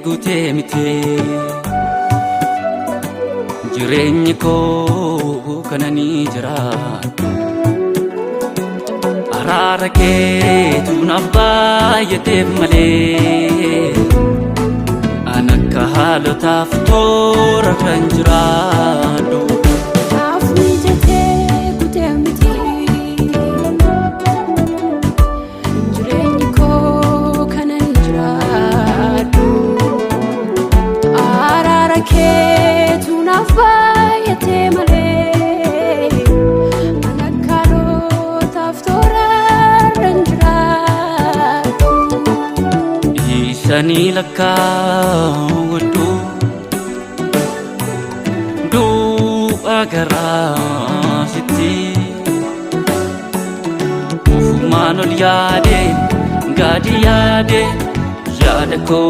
gutee miti jireenyi koo kananii jiraadhu araara keetu naaf baay'ateef malee an akka haalotaaf toora kan jiraadhu. Sani lakka wadu du agara siti ufumanul yade gadi yade yada ko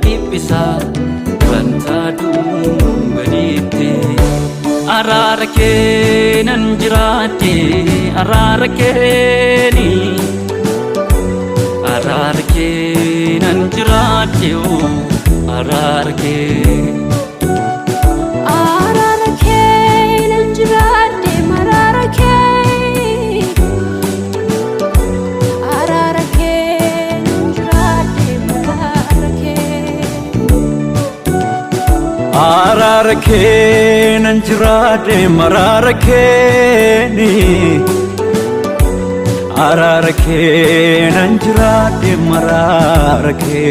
dipisa banta du gadite ararake nanjirate ararake ni ararake nanjirate o ararake nanjirate mararake ararake nanjirate mararake ararake nanjirate mararake ni ararake nanjirate mararake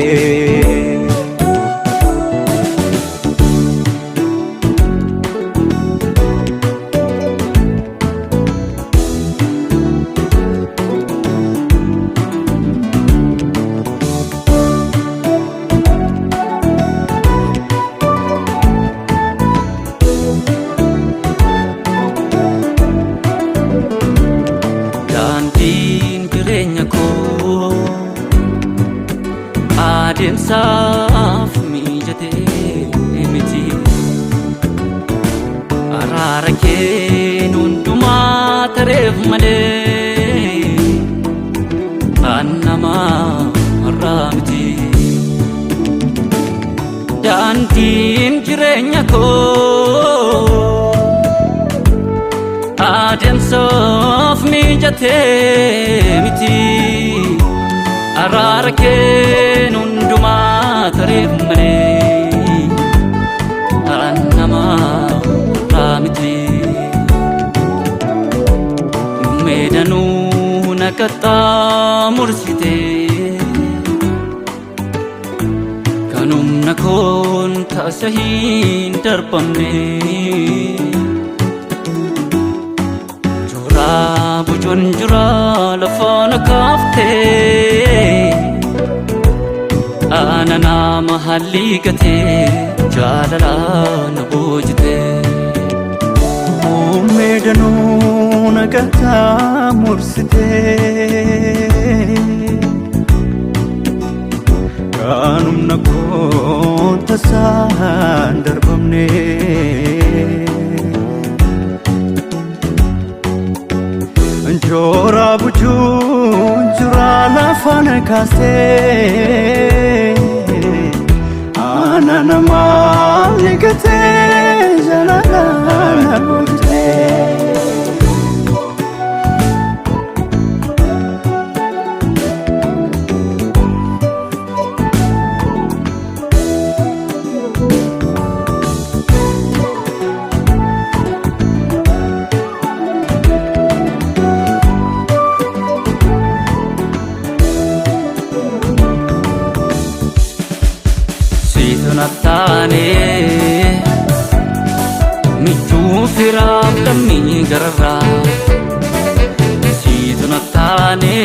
Ademsaaf mijate miti ararake nunduma tareef malee annama ramti daandiin jireenya koo ademsaaf mijate miti ararake nunduma tareef malee annama ramti medanu nakatta mursite kanumna kon tasahin darbamne jura bujon jura lafana kafte ana nama haligate jalala nabojte medanu nakatta mursite kanumna kon tasahin darbamne jora bujun jura lafana kaste ana nama ligate jalala nabojte natane michu firab lammi garra situ natane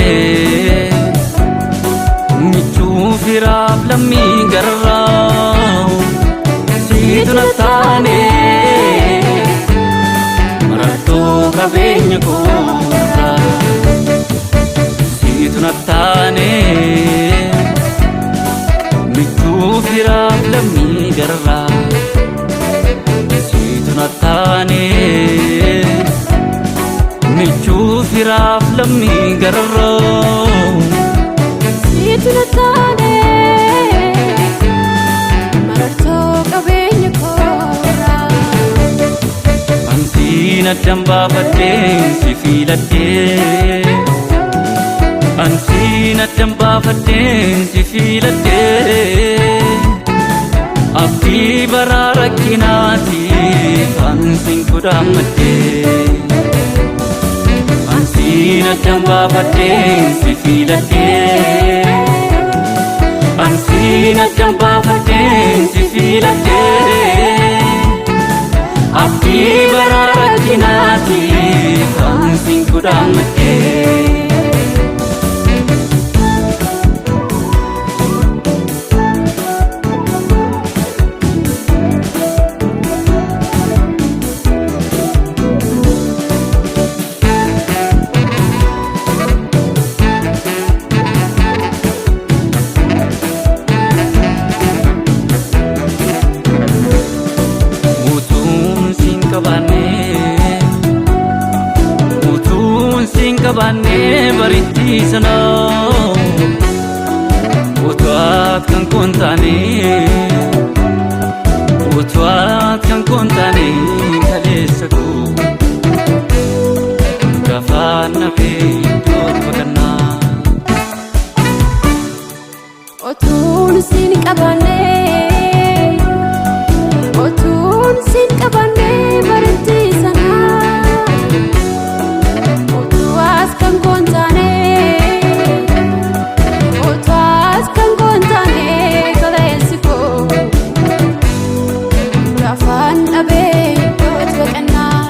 michu firab lammi garra situ natane marato kabenya ko situ natane firab lammi garra situ natane michu firab lammi garra situ natane addan baafadheen si filadhee Ansiin addan baafadheen si filadhee Abdii baraa rakkinaatiif ansiin kudhaammadhee Ansiin addan baafadheen si filadhee Ansiin addan baafadheen si filadhee Abdii baraa rakkinaatiif ansiin kudhaammadhee Utuun siin qabaannee bareeddii sanaa Utuwaat kan kun taane Utuwaat kan kun taane kaleessa koo Gafaan nafee iddoot baqannaa Utuun siin qabaannee Utuun siin qabaannee bareeddii sanaa Utuwaas kan kun taane Utuwaas kan kun taane kaleessi koo Gaafaan dhabee iddoot baqannaa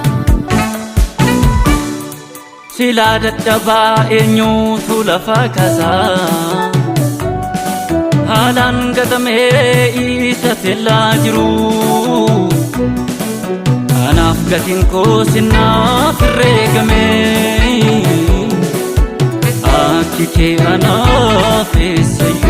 Silaa dadhabaa eenyuutu lafa kaasaa Haalaan gatamee isa teellaa jiru Anaaf gatiin koo sinnaaf herreegame Akki kee anaaf eessayyuu